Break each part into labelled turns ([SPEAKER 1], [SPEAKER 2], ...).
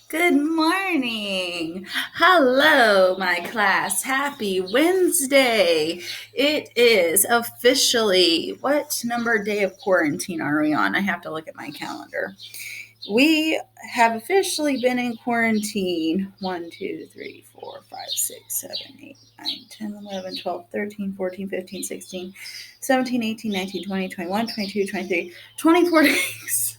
[SPEAKER 1] Good morning. Hello, my class. Happy Wednesday. It is officially, what number day of quarantine are we on? I have to look at my calendar. We have officially been in quarantine 1, 2, 3, 4, 5, 6, 7, 8, 9, 10, 11, 12, 13, 14, 15, 16, 17, 18, 19, 20, 21, 22, 23, 24 days.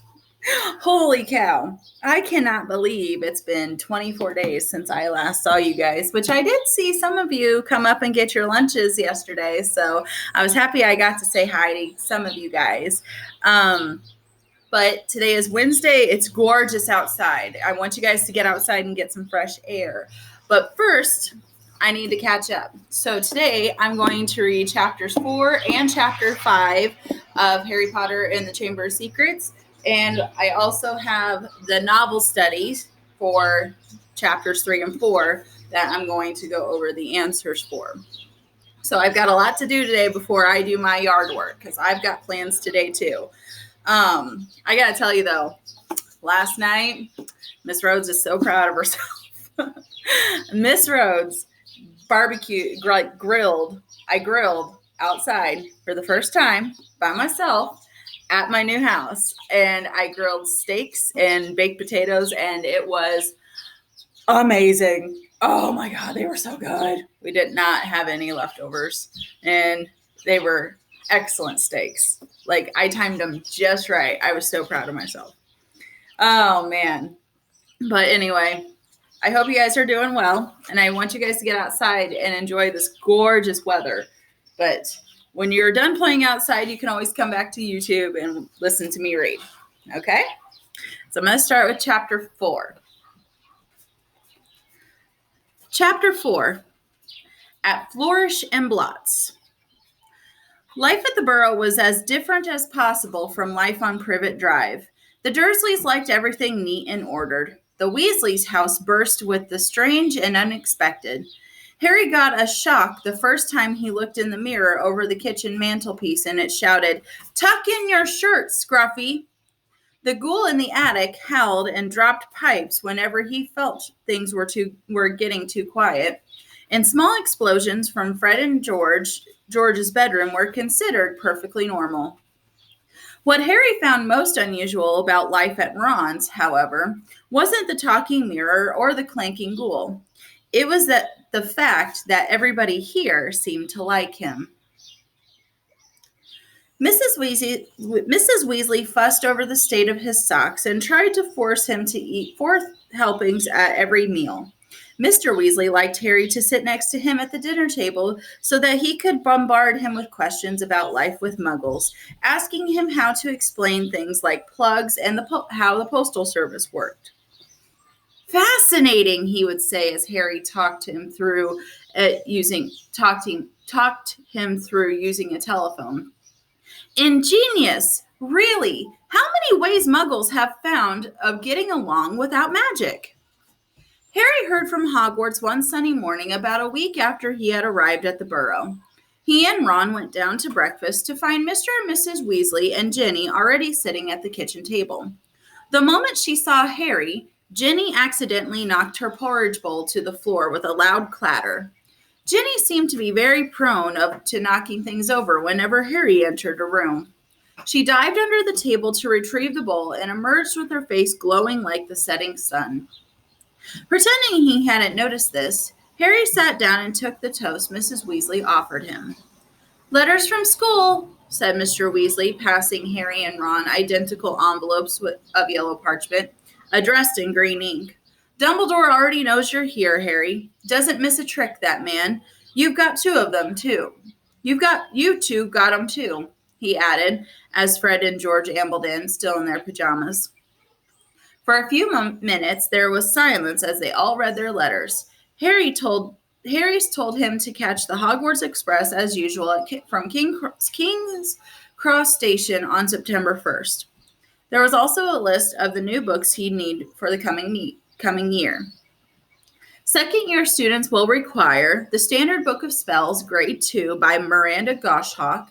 [SPEAKER 1] Holy cow. I cannot believe it's been 24 days since I last saw you guys, which I did see some of you come up and get your lunches yesterday. So I was happy I got to say hi to some of you guys. But today is Wednesday. It's gorgeous outside. I want you guys to get outside and get some fresh air. But first, I need to catch up. So today I'm going to read chapters 4 and chapter 5 of Harry Potter and the Chamber of Secrets. And I also have the novel studies for chapters 3 and 4 that I'm going to go over the answers for. So I've got a lot to do today before I do my yard work because I've got plans today too. I gotta tell you though, last night, Miss Rhodes is so proud of herself. Miss Rhodes grilled. I grilled outside for the first time by myself at my new house, and I grilled steaks and baked potatoes, and it was amazing. Oh my God, they were so good. We did not have any leftovers, and they were excellent steaks. Like, I timed them just right. I was so proud of myself. Oh man. But anyway, I hope you guys are doing well, and I want you guys to get outside and enjoy this gorgeous weather. But when you're done playing outside, you can always come back to YouTube and listen to me read. Okay? So I'm going to start with chapter 4. Chapter 4, at Flourish and Blotts. Life at the Burrow was as different as possible from life on Privet Drive. The Dursleys liked everything neat and ordered. The Weasleys' house burst with the strange and unexpected. Harry got a shock the first time he looked in the mirror over the kitchen mantelpiece, and it shouted, "Tuck in your shirt, Scruffy!" The ghoul in the attic howled and dropped pipes whenever he felt things were getting too quiet, and small explosions from Fred and George's bedroom were considered perfectly normal. What Harry found most unusual about life at Ron's, however, wasn't the talking mirror or the clanking ghoul. It was the fact that everybody here seemed to like him. Mrs. Weasley fussed over the state of his socks and tried to force him to eat 4 helpings at every meal. Mr. Weasley liked Harry to sit next to him at the dinner table so that he could bombard him with questions about life with Muggles, asking him how to explain things like plugs and how the postal service worked. "Fascinating," he would say as Harry talked him through using a telephone. "Ingenious, really. How many ways Muggles have found of getting along without magic?" Harry heard from Hogwarts one sunny morning about a week after he had arrived at the Burrow. He and Ron went down to breakfast to find Mr. and Mrs. Weasley and Ginny already sitting at the kitchen table. The moment she saw Harry, Ginny accidentally knocked her porridge bowl to the floor with a loud clatter. Ginny seemed to be very prone to knocking things over whenever Harry entered a room. She dived under the table to retrieve the bowl and emerged with her face glowing like the setting sun. Pretending he hadn't noticed this, Harry sat down and took the toast Mrs. Weasley offered him. "Letters from school," said Mr. Weasley, passing Harry and Ron identical envelopes of yellow parchment, addressed in green ink. "Dumbledore already knows you're here, Harry. Doesn't miss a trick, that man. You two got 'em too," he added, as Fred and George ambled in, still in their pajamas. For a few minutes, there was silence as they all read their letters. Harry's told him to catch the Hogwarts Express as usual from King's Cross Station on September 1st. There was also a list of the new books he'd need for the coming year. Second-year students will require the Standard Book of Spells, Grade 2 by Miranda Goshawk,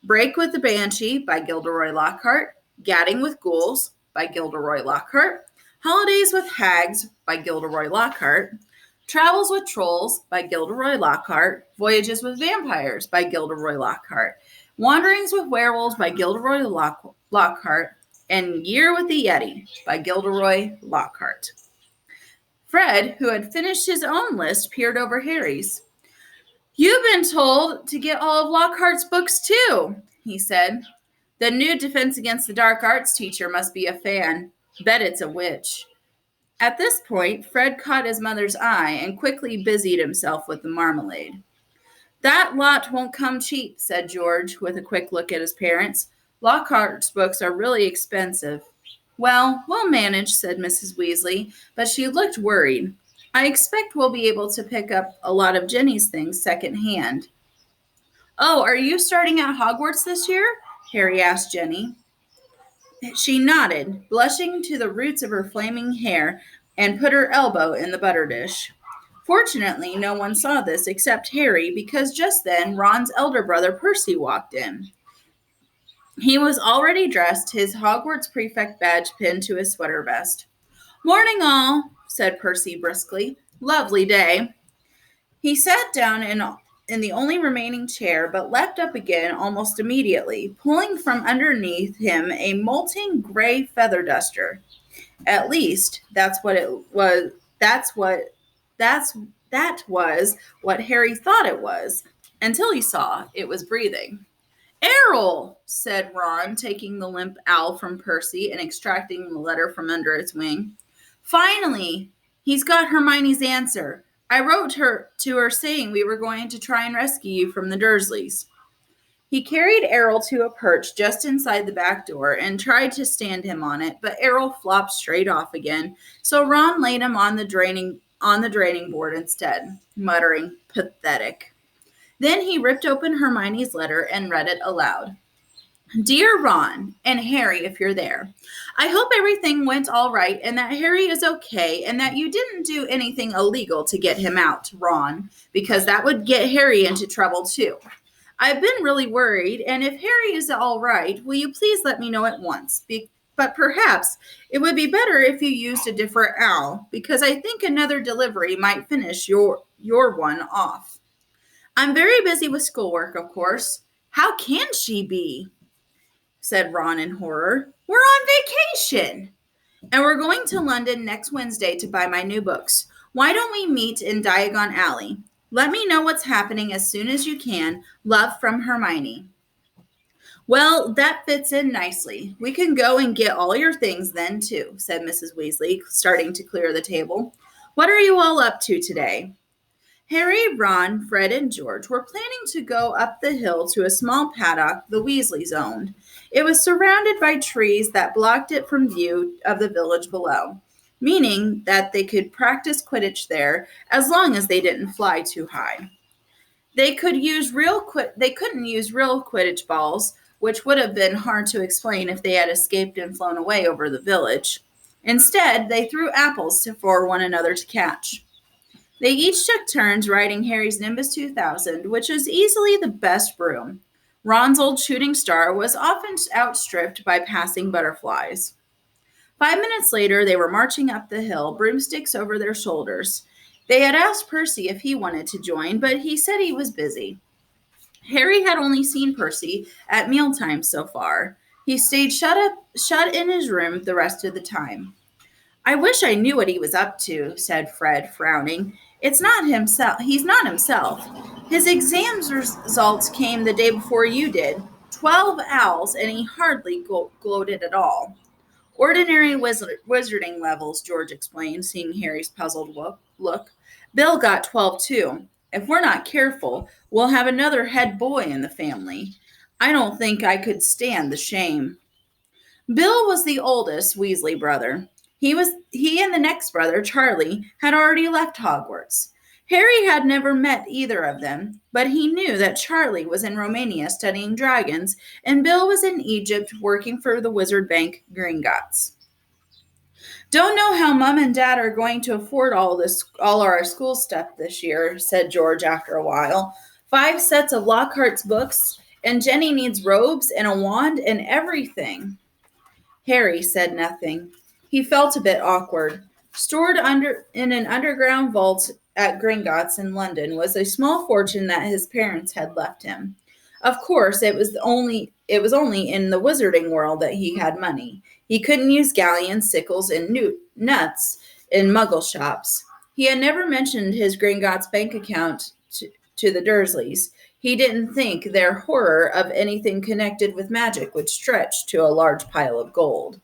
[SPEAKER 1] Break with the Banshee by Gilderoy Lockhart, Gadding with Ghouls by Gilderoy Lockhart, Holidays with Hags by Gilderoy Lockhart, Travels with Trolls by Gilderoy Lockhart, Voyages with Vampires by Gilderoy Lockhart, Wanderings with Werewolves by Gilderoy Lockhart, and Year with the Yeti by Gilderoy Lockhart. Fred, who had finished his own list, peered over Harry's. "You've been told to get all of Lockhart's books too," he said. "The new Defense Against the Dark Arts teacher must be a fan. Bet it's a witch." At this point, Fred caught his mother's eye and quickly busied himself with the marmalade. "That lot won't come cheap," said George, with a quick look at his parents. "Lockhart's books are really expensive." "Well, we'll manage," said Mrs. Weasley, but she looked worried. "I expect we'll be able to pick up a lot of Jenny's things secondhand." "Oh, are you starting at Hogwarts this year?" Harry asked Jenny. She nodded, blushing to the roots of her flaming hair, and put her elbow in the butter dish. Fortunately, no one saw this except Harry, because just then Ron's elder brother Percy walked in. He was already dressed, his Hogwarts prefect badge pinned to his sweater vest. "Morning, all," said Percy briskly. "Lovely day." He sat down in the only remaining chair, but leapt up again almost immediately, pulling from underneath him a molting gray feather duster. At least, that was what Harry thought it was, until he saw it was breathing. "Errol," said Ron, taking the limp owl from Percy and extracting the letter from under its wing. "Finally, he's got Hermione's answer. I wrote to her saying we were going to try and rescue you from the Dursleys." He carried Errol to a perch just inside the back door and tried to stand him on it, but Errol flopped straight off again, so Ron laid him on the draining board instead, muttering, "Pathetic." Then he ripped open Hermione's letter and read it aloud. "Dear Ron, and Harry, if you're there, I hope everything went all right and that Harry is okay and that you didn't do anything illegal to get him out, Ron, because that would get Harry into trouble too. I've been really worried, and if Harry is all right, will you please let me know at once? But perhaps it would be better if you used a different owl, because I think another delivery might finish your one off. I'm very busy with schoolwork, of course." "How can she be?" said Ron in horror. "We're on vacation. And we're going to London next Wednesday to buy my new books. Why don't we meet in Diagon Alley? Let me know what's happening as soon as you can. Love from Hermione." "Well, that fits in nicely. We can go and get all your things then, too," said Mrs. Weasley, starting to clear the table. "What are you all up to today?" Harry, Ron, Fred, and George were planning to go up the hill to a small paddock the Weasleys owned. It was surrounded by trees that blocked it from view of the village below, meaning that they could practice Quidditch there as long as they didn't fly too high. They couldn't use real Quidditch balls, which would have been hard to explain if they had escaped and flown away over the village. Instead, they threw apples for one another to catch. They each took turns riding Harry's Nimbus 2000, which was easily the best broom. Ron's old shooting star was often outstripped by passing butterflies. 5 minutes later, they were marching up the hill, broomsticks over their shoulders. They had asked Percy if he wanted to join, but he said he was busy. Harry had only seen Percy at mealtime so far. He stayed shut in his room the rest of the time. "I wish I knew what he was up to," said Fred, frowning. He's not himself. His exams results came the day before you did. 12 owls, and he hardly gloated at all." "Ordinary wizarding levels," George explained, seeing Harry's puzzled look. "Bill got 12 too. If we're not careful, we'll have another head boy in the family. I don't think I could stand the shame." Bill was the oldest Weasley brother. He and the next brother, Charlie, had already left Hogwarts. Harry had never met either of them, but he knew that Charlie was in Romania studying dragons, and Bill was in Egypt working for the wizard bank Gringotts. "Don't know how Mom and Dad are going to afford all our school stuff this year," said George after a while. 5 sets of Lockhart's books, and Jenny needs robes and a wand and everything." Harry said nothing. He felt a bit awkward. Stored under in an underground vault at Gringotts in London was a small fortune that his parents had left him. Of course, it was only in the wizarding world that he had money. He couldn't use galleons, sickles, and nuts in Muggle shops. He had never mentioned his Gringotts bank account to the Dursleys. He didn't think their horror of anything connected with magic would stretch to a large pile of gold.